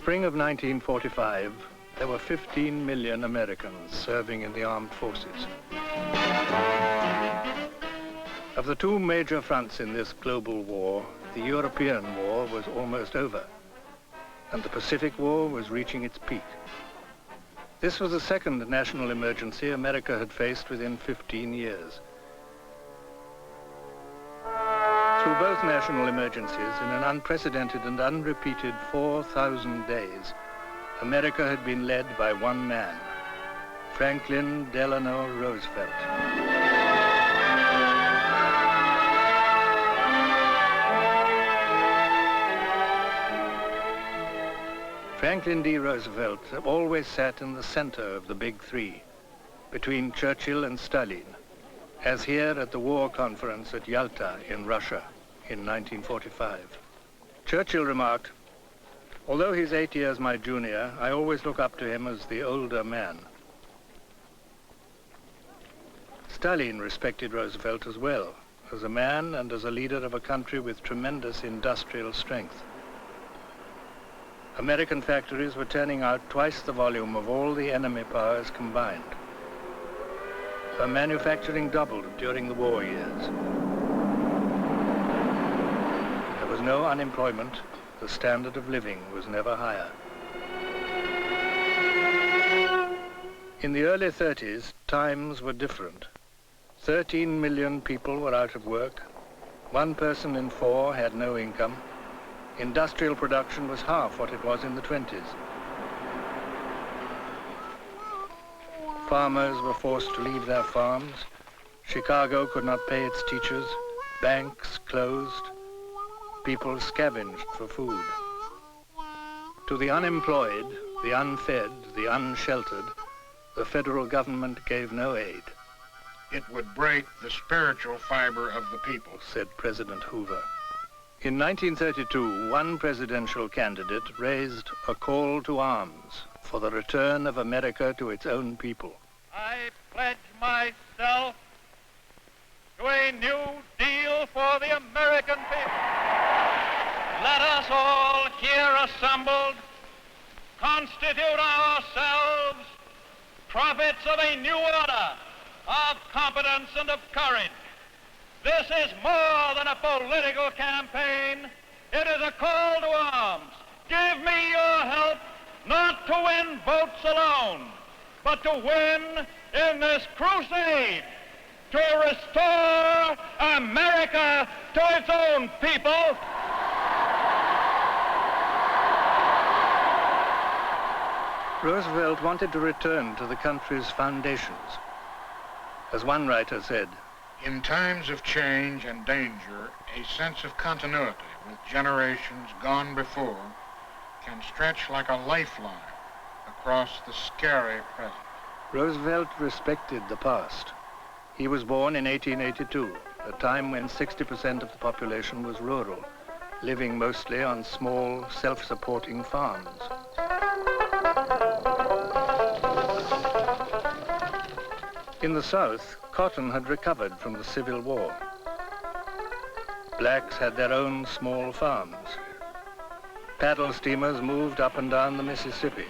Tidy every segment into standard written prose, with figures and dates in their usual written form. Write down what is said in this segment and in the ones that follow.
spring of 1945, there were 15 million Americans serving in the armed forces. Of the two major fronts in this global war, the European War was almost over, and the Pacific War was reaching its peak. This was the second national emergency America had faced within 15 years. Through both national emergencies, in an unprecedented and unrepeated 4,000 days, America had been led by one man, Franklin Delano Roosevelt. Franklin D. Roosevelt always sat in the center of the big three, between Churchill and Stalin, as here at the war conference at Yalta in Russia in 1945. Churchill remarked, "Although he's 8 years my junior, I always look up to him as the older man." Stalin respected Roosevelt as well, as a man and as a leader of a country with tremendous industrial strength. American factories were turning out twice the volume of all the enemy powers combined. Her manufacturing doubled during the war years. There was no unemployment. The standard of living was never higher. In the early 30s, times were different. 13 million people were out of work. 1 person in 4 had no income. Industrial production was half what it was in the 20s. Farmers were forced to leave their farms. Chicago could not pay its teachers. Banks closed. People scavenged for food. To the unemployed, the unfed, the unsheltered, the federal government gave no aid. "It would break the spiritual fiber of the people," said President Hoover. In 1932, one presidential candidate raised a call to arms for the return of America to its own people. "I pledge myself to a new deal for the American people. Let us all here assembled constitute ourselves prophets of a new order of competence and of courage. This is more than a political campaign. It is a call to arms. Give me your help, not to win votes alone, but to win in this crusade to restore America to its own people." Roosevelt wanted to return to the country's foundations. As one writer said, "In times of change and danger, a sense of continuity with generations gone before can stretch like a lifeline across the scary present." Roosevelt respected the past. He was born in 1882, a time when 60% of the population was rural, living mostly on small, self-supporting farms. In the South, cotton had recovered from the Civil War. Blacks had their own small farms. Paddle steamers moved up and down the Mississippi.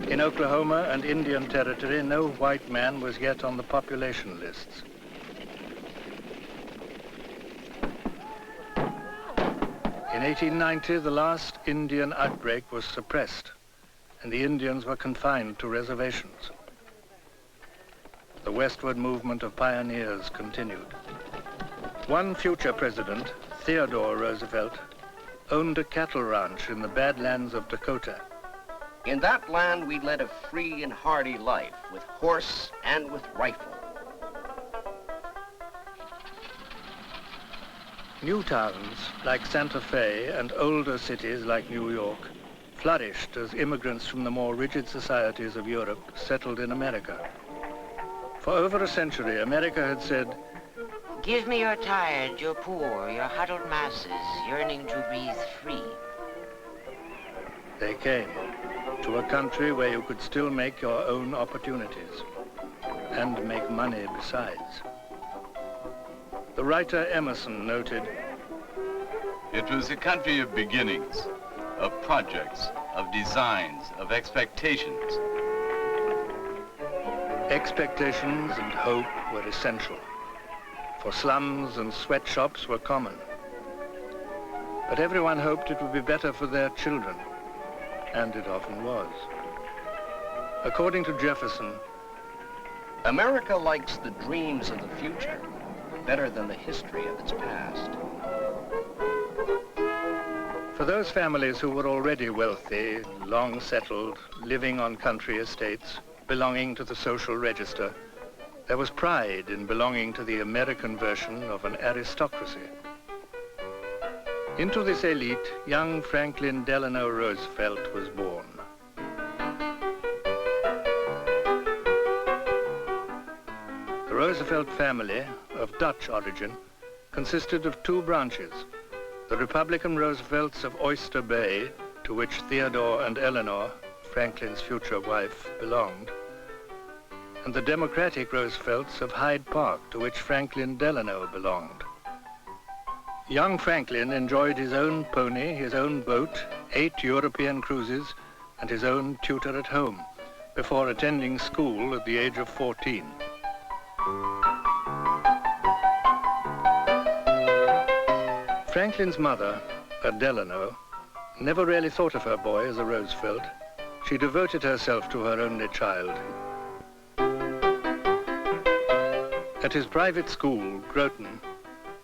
In Oklahoma and Indian Territory, no white man was yet on the population lists. In 1890, the last Indian outbreak was suppressed, and the Indians were confined to reservations. The westward movement of pioneers continued. One future president, Theodore Roosevelt, owned a cattle ranch in the Badlands of Dakota. "In that land we led a free and hardy life with horse and with rifle." New towns like Santa Fe and older cities like New York flourished as immigrants from the more rigid societies of Europe settled in America. For over a century, America had said, "Give me your tired, your poor, your huddled masses yearning to breathe free." They came to a country where you could still make your own opportunities and make money besides. The writer Emerson noted, "It was a country of beginnings, of projects, of designs, of expectations. Expectations and hope were essential, for slums and sweatshops were common. But everyone hoped it would be better for their children, and it often was. According to Jefferson, America likes the dreams of the future better than the history of its past. for those families who were already wealthy, long settled, living on country estates, belonging to the social register, there was pride in belonging to the American version of an aristocracy. Into this elite, young Franklin Delano Roosevelt was born. The Roosevelt family, of Dutch origin, consisted of two branches: the Republican Roosevelts of Oyster Bay, to which Theodore and Eleanor, Franklin's future wife, belonged, and the Democratic Roosevelts of Hyde Park, to which Franklin Delano belonged. Young Franklin enjoyed his own pony, his own boat, 8 European cruises, and his own tutor at home, before attending school at the age of 14. Franklin's mother, Delano, never really thought of her boy as a Roosevelt. She devoted herself to her only child. At his private school, Groton,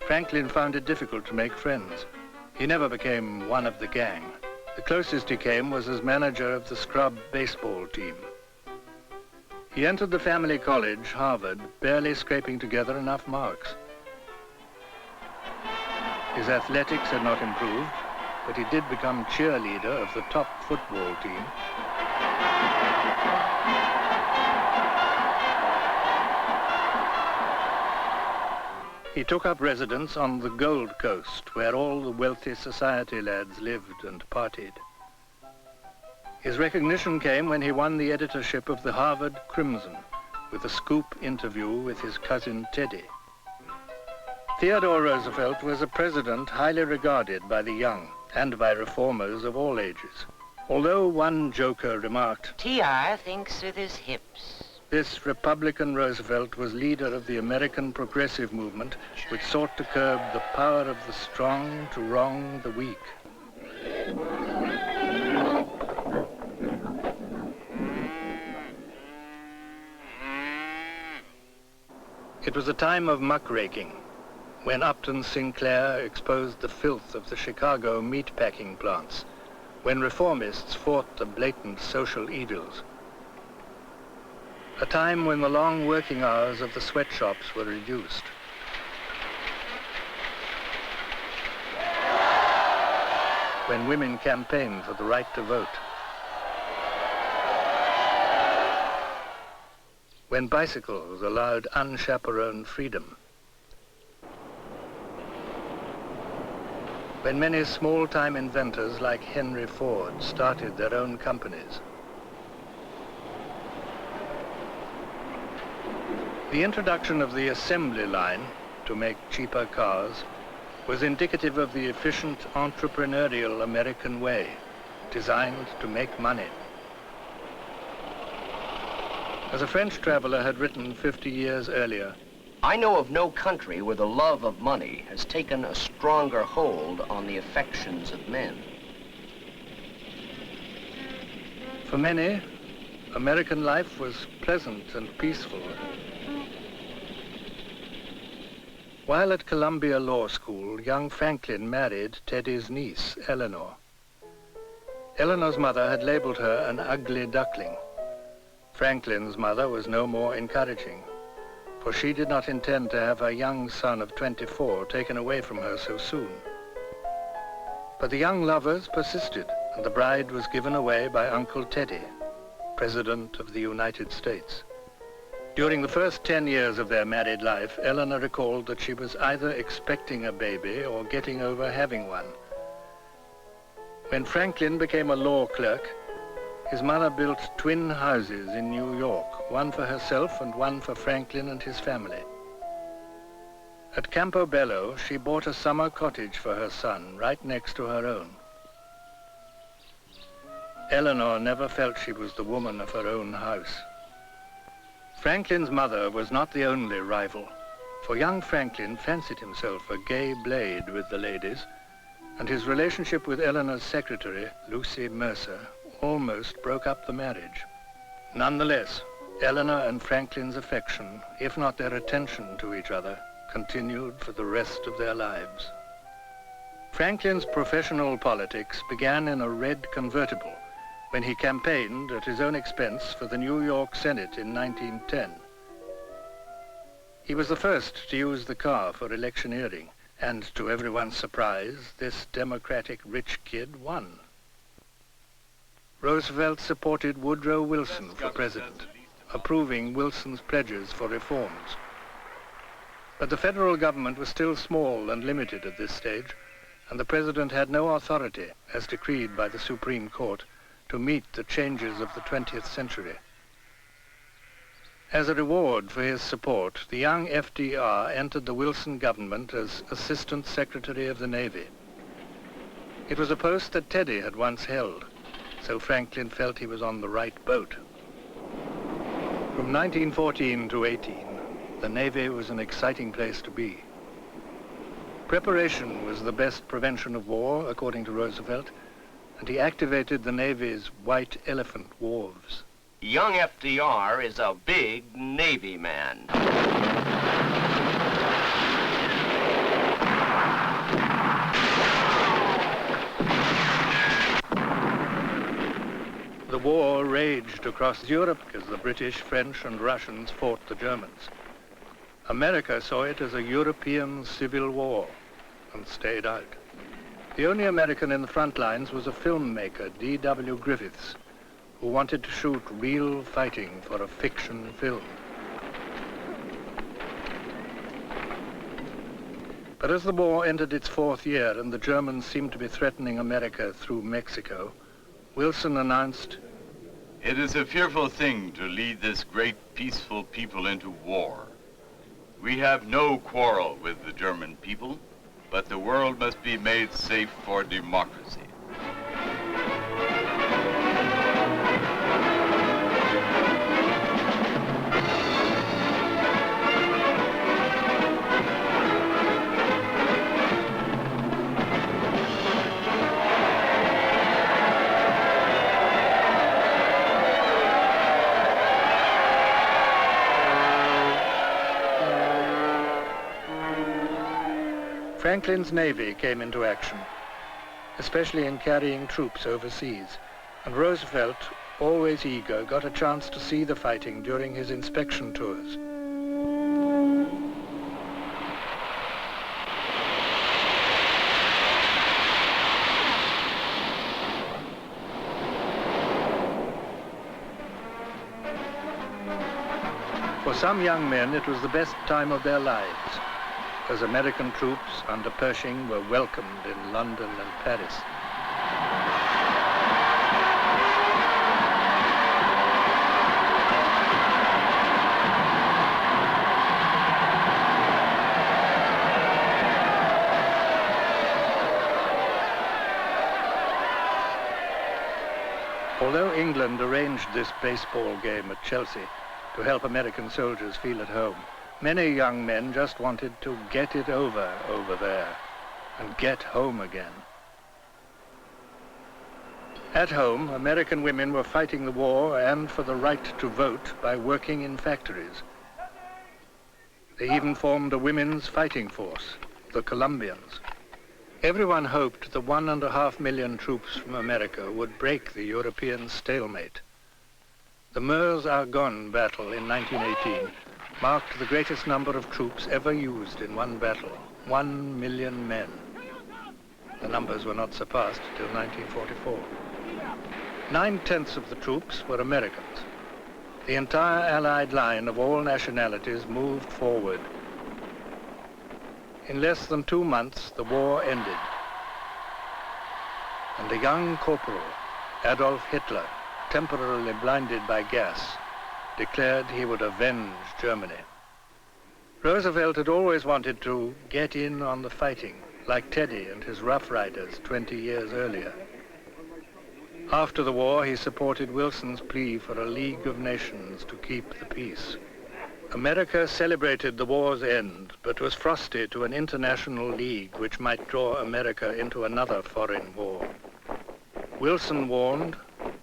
Franklin found it difficult to make friends. He never became one of the gang. The closest he came was as manager of the scrub baseball team. He entered the family college, Harvard, barely scraping together enough marks. His athletics had not improved, but he did become cheerleader of the top football team. He took up residence on the Gold Coast, where all the wealthy society lads lived and partied. His recognition came when he won the editorship of the Harvard Crimson with a scoop interview with his cousin Teddy. Theodore Roosevelt was a president highly regarded by the young and by reformers of all ages. Although one joker remarked, T.R. thinks with his hips. This Republican Roosevelt was leader of the American progressive movement, which sought to curb the power of the strong to wrong the weak. It was a time of muckraking, when Upton Sinclair exposed the filth of the Chicago meatpacking plants, when reformists fought the blatant social evils. A time when the long working hours of the sweatshops were reduced. When women campaigned for the right to vote. When bicycles allowed unchaperoned freedom. When many small-time inventors like Henry Ford started their own companies. The introduction of the assembly line to make cheaper cars was indicative of the efficient entrepreneurial American way, designed to make money. As a French traveler had written 50 years earlier, I know of no country where the love of money has taken a stronger hold on the affections of men. For many, American life was pleasant and peaceful. While at Columbia Law School, young Franklin married Teddy's niece, Eleanor. Eleanor's mother had labeled her an ugly duckling. Franklin's mother was no more encouraging, for she did not intend to have her young son of 24 taken away from her so soon. But the young lovers persisted, and the bride was given away by Uncle Teddy, President of the United States. During the first 10 years of their married life, Eleanor recalled that she was either expecting a baby or getting over having one. When Franklin became a law clerk, his mother built twin houses in New York, one for herself and one for Franklin and his family. At Campobello, she bought a summer cottage for her son, right next to her own. Eleanor never felt she was the woman of her own house. Franklin's mother was not the only rival, for young Franklin fancied himself a gay blade with the ladies, and his relationship with Eleanor's secretary, Lucy Mercer, almost broke up the marriage. Nonetheless, Eleanor and Franklin's affection, if not their attention to each other, continued for the rest of their lives. Franklin's professional politics began in a red convertible when he campaigned at his own expense for the New York Senate in 1910. He was the first to use the car for electioneering, and to everyone's surprise, this Democratic rich kid won. Roosevelt supported Woodrow Wilson for president, approving Wilson's pledges for reforms. But the federal government was still small and limited at this stage, and the president had no authority, as decreed by the Supreme Court, to meet the changes of the 20th century. As a reward for his support, the young FDR entered the Wilson government as Assistant Secretary of the Navy. It was a post that Teddy had once held, so Franklin felt he was on the right boat. From 1914 to 18, the Navy was an exciting place to be. Preparation was the best prevention of war, according to Roosevelt, and he activated the Navy's White Elephant wharves. Young FDR is a big Navy man. The war raged across Europe as the British, French, and Russians fought the Germans. America saw it as a European civil war and stayed out. The only American in the front lines was a filmmaker, D.W. Griffiths, who wanted to shoot real fighting for a fiction film. But as the war entered its fourth year and the Germans seemed to be threatening America through Mexico, Wilson announced, "It is a fearful thing to lead this great peaceful people into war. We have no quarrel with the German people, but the world must be made safe for democracy." Franklin's Navy came into action, especially in carrying troops overseas, and Roosevelt, always eager, got a chance to see the fighting during his inspection tours. For some young men, it was the best time of their lives, as American troops under Pershing were welcomed in London and Paris. Although England arranged this baseball game at Chelsea to help American soldiers feel at home, many young men just wanted to get it over there and get home again. At home, American women were fighting the war and for the right to vote by working in factories. They even formed a women's fighting force, the Colombians. Everyone hoped the 1.5 million troops from America would break the European stalemate. The Meuse-Argonne battle in 1918 marked the greatest number of troops ever used in one battle, 1 million men. The numbers were not surpassed till 1944. 9/10 of the troops were Americans. The entire Allied line of all nationalities moved forward. In less than 2 months, the war ended. And a young corporal, Adolf Hitler, temporarily blinded by gas, declared he would avenge Germany. Roosevelt had always wanted to get in on the fighting, like Teddy and his Rough Riders 20 years earlier. After the war, he supported Wilson's plea for a League of Nations to keep the peace. America celebrated the war's end, but was frosty to an international league which might draw America into another foreign war. Wilson warned,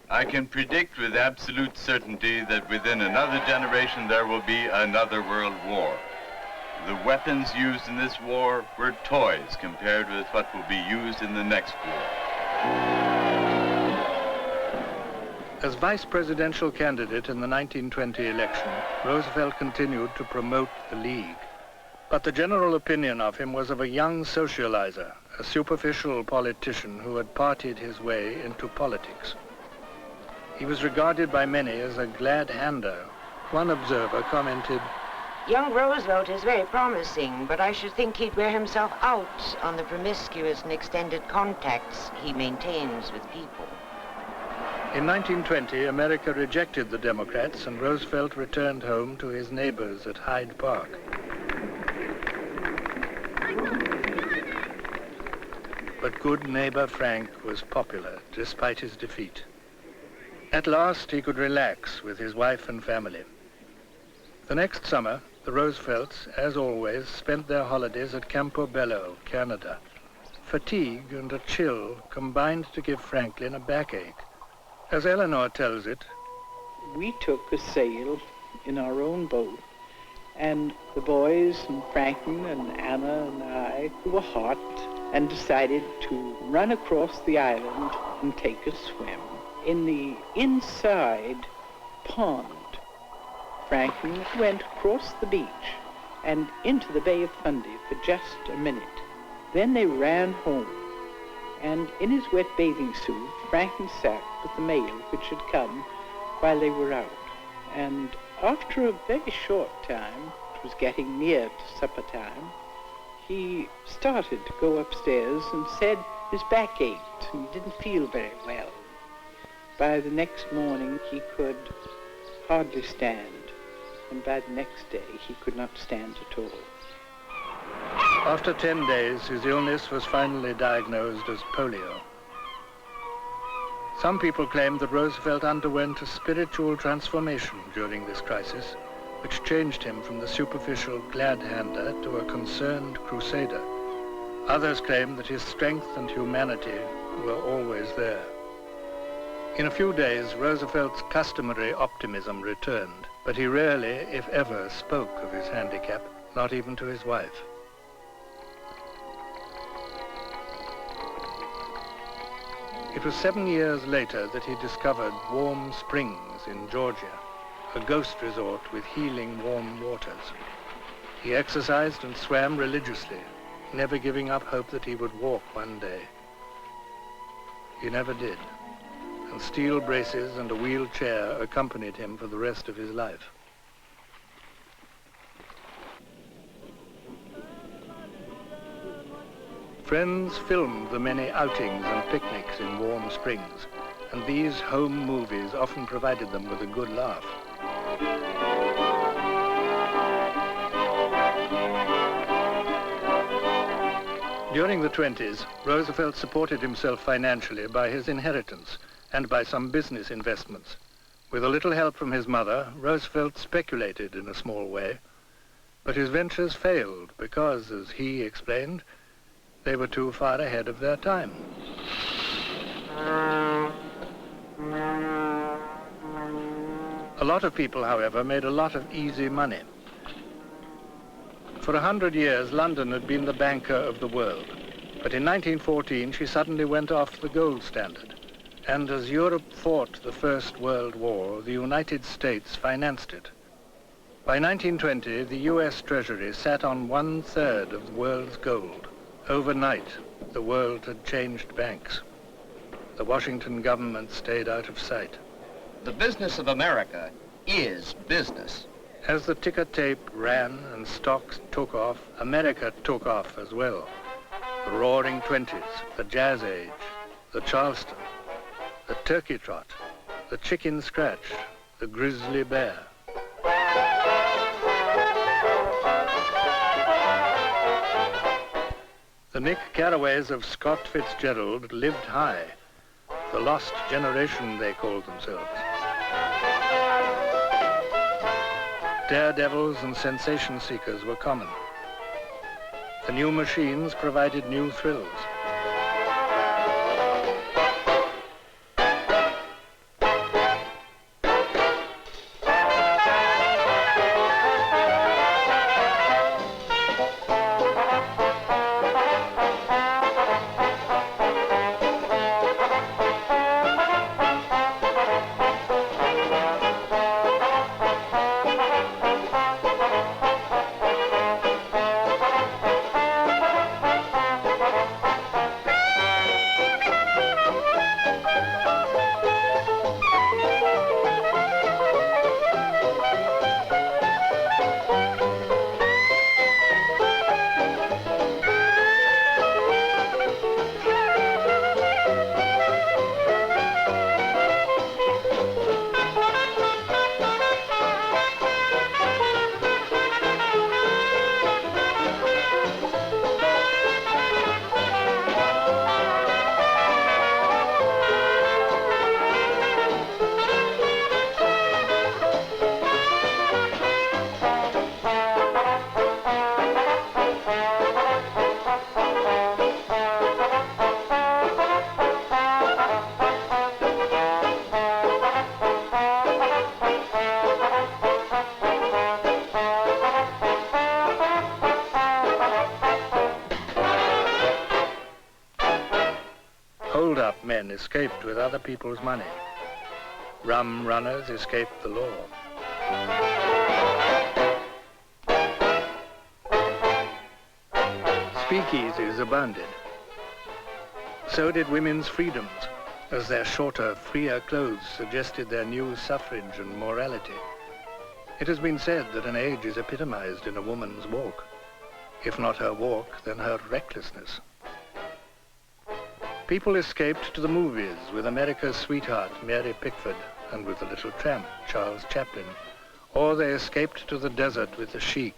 I can predict with absolute certainty that within another generation there will be another world war. The weapons used in this war were toys compared with what will be used in the next war. As vice presidential candidate in the 1920 election, Roosevelt continued to promote the League. But the general opinion of him was of a young socializer, a superficial politician who had partied his way into politics. He was regarded by many as a glad-hander. One observer commented, Young Roosevelt is very promising, but I should think he'd wear himself out on the promiscuous and extended contacts he maintains with people. In 1920, America rejected the Democrats and Roosevelt returned home to his neighbors at Hyde Park. But good neighbor Frank was popular, despite his defeat. At last, he could relax with his wife and family. The next summer, the Roosevelts, as always, spent their holidays at Campo Bello, Canada. Fatigue and a chill combined to give Franklin a backache. As Eleanor tells it, we took a sail in our own boat, and the boys and Franklin and Anna and I were hot and decided to run across the island and take a swim. In the inside pond, Franklin went across the beach and into the Bay of Fundy for just a minute. Then they ran home, and in his wet bathing suit, Franklin sat with the mail which had come while they were out. And after a very short time, it was getting near to supper time, he started to go upstairs and said his back ached and he didn't feel very well. By the next morning, he could hardly stand, and by the next day, he could not stand at all. After 10 days, his illness was finally diagnosed as polio. Some people claim that Roosevelt underwent a spiritual transformation during this crisis, which changed him from the superficial glad-hander to a concerned crusader. Others claim that his strength and humanity were always there. In a few days, Roosevelt's customary optimism returned, but he rarely, if ever, spoke of his handicap, not even to his wife. It was 7 years later that he discovered Warm Springs in Georgia, a ghost resort with healing warm waters. He exercised and swam religiously, never giving up hope that he would walk one day. He never did, and steel braces and a wheelchair accompanied him for the rest of his life. Friends filmed the many outings and picnics in Warm Springs, and these home movies often provided them with a good laugh. During the 20s, Roosevelt supported himself financially by his inheritance and by some business investments. With a little help from his mother, Roosevelt speculated in a small way, but his ventures failed because, as he explained, they were too far ahead of their time. A lot of people, however, made a lot of easy money. For 100 years, London had been the banker of the world. But in 1914, she suddenly went off the gold standard. And as Europe fought the First World War, the United States financed it. By 1920, the U.S. Treasury sat on 1/3 of the world's gold. Overnight, the world had changed banks. The Washington government stayed out of sight. The business of America is business. As the ticker tape ran and stocks took off, America took off as well. The Roaring Twenties, the Jazz Age, the Charleston, the Turkey Trot, the Chicken Scratch, the Grizzly Bear. The Nick Carraways of Scott Fitzgerald lived high. the lost generation they called themselves. Daredevils and sensation seekers were common. The new machines provided new thrills. Hold-up men escaped with other people's money. Rum runners escaped the law. Speakeasies abounded. So did women's freedoms, as their shorter, freer clothes suggested their new suffrage and morality. It has been said that an age is epitomized in a woman's walk. If not her walk, then her recklessness. People escaped to the movies with America's sweetheart, Mary Pickford, and with the little tramp, Charles Chaplin. Or they escaped to the desert with the Sheik,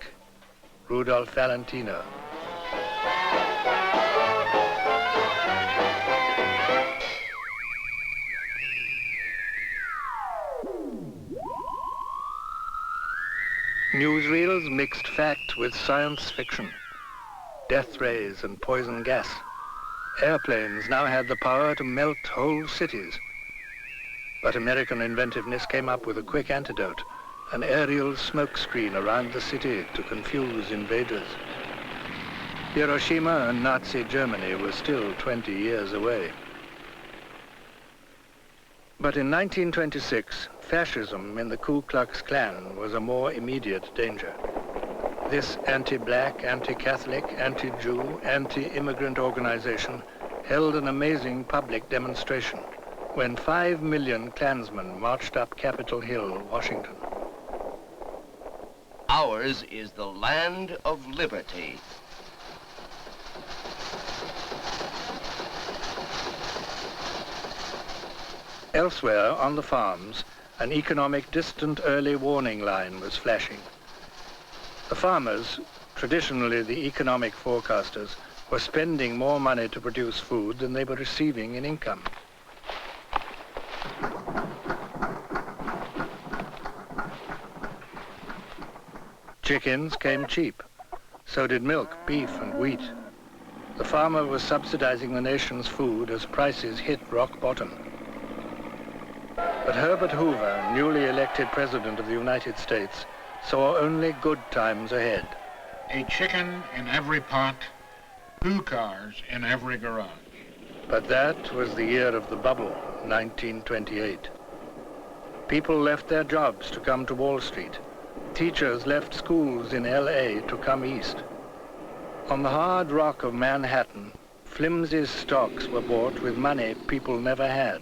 Rudolph Valentino. Newsreels mixed fact with science fiction, death rays and poison gas. Airplanes now had the power to melt whole cities. But American inventiveness came up with a quick antidote, an aerial smokescreen around the city to confuse invaders. Hiroshima and Nazi Germany were still 20 years away. But in 1926, fascism in the Ku Klux Klan was a more immediate danger. This anti-black, anti-Catholic, anti-Jew, anti-immigrant organization held an amazing public demonstration when 5 million Klansmen marched up Capitol Hill, Washington. Ours is the land of liberty. Elsewhere, on the farms, an economic distant early warning line was flashing. The farmers, traditionally the economic forecasters, were spending more money to produce food than they were receiving in income. Chickens came cheap. So did milk, beef, and wheat. The farmer was subsidizing the nation's food as prices hit rock bottom. But Herbert Hoover, newly elected President of the United States, saw only good times ahead. A chicken in every pot, 2 cars in every garage. But that was the year of the bubble, 1928. People left their jobs to come to Wall Street. Teachers left schools in L.A. to come east. On the hard rock of Manhattan, flimsy stocks were bought with money people never had,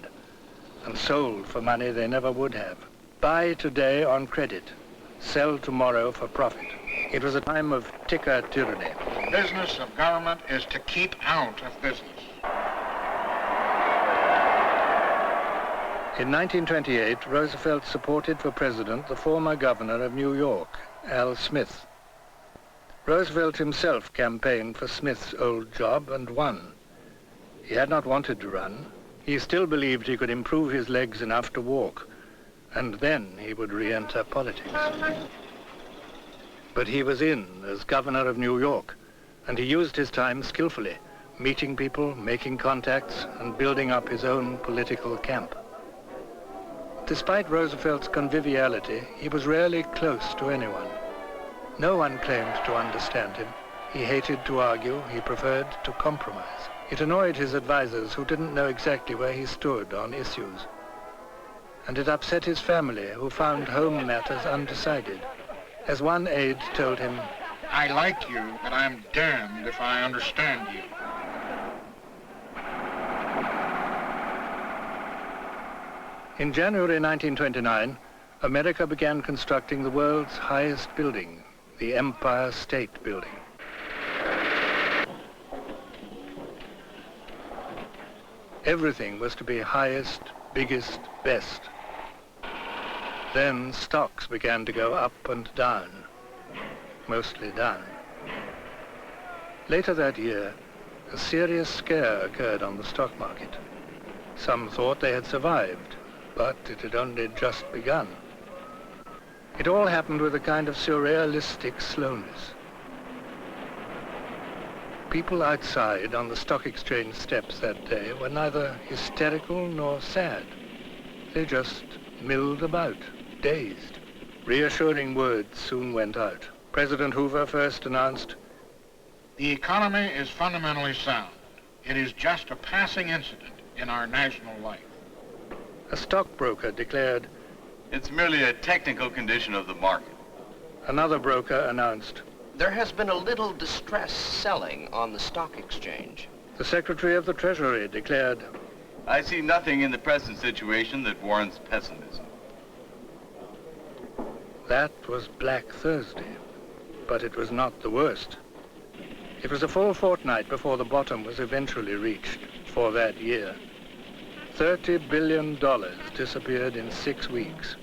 and sold for money they never would have. Buy today on credit, sell tomorrow for profit. It was a time of ticker tyranny. The business of government is to keep out of business. In 1928, Roosevelt supported for president the former governor of New York, Al Smith. Roosevelt himself campaigned for Smith's old job and won. He had not wanted to run. He still believed he could improve his legs enough to walk, and then he would re-enter politics. But he was in as governor of New York, and he used his time skillfully, meeting people, making contacts, and building up his own political camp. Despite Roosevelt's conviviality, he was rarely close to anyone. No one claimed to understand him. He hated to argue, he preferred to compromise. It annoyed his advisors who didn't know exactly where he stood on issues. And it upset his family, who found home matters undecided. As one aide told him, I like you, but I'm damned if I understand you. In January 1929, America began constructing the world's highest building, the Empire State Building. Everything was to be highest, biggest, best. Then stocks began to go up and down, mostly down. Later that year, a serious scare occurred on the stock market. Some thought they had survived, but it had only just begun. It all happened with a kind of surrealistic slowness. People outside on the stock exchange steps that day were neither hysterical nor sad. They just milled about, dazed. Reassuring words soon went out. President Hoover first announced, The economy is fundamentally sound. It is just a passing incident in our national life. A stockbroker declared, It's merely a technical condition of the market. Another broker announced, There has been a little distress selling on the stock exchange. the Secretary of the Treasury declared, I see nothing in the present situation that warrants pessimism. That was Black Thursday, but it was not the worst. It was a full fortnight before the bottom was eventually reached for that year. $30 billion disappeared in 6 weeks.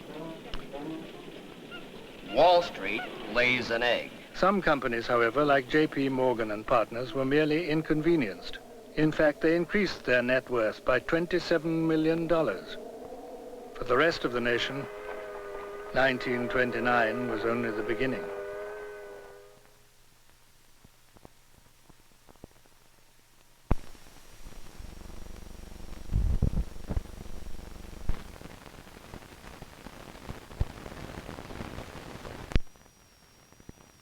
Wall Street lays an egg. Some companies, however, like J.P. Morgan and Partners, were merely inconvenienced. In fact, they increased their net worth by $27 million. For the rest of the nation, 1929 was only the beginning.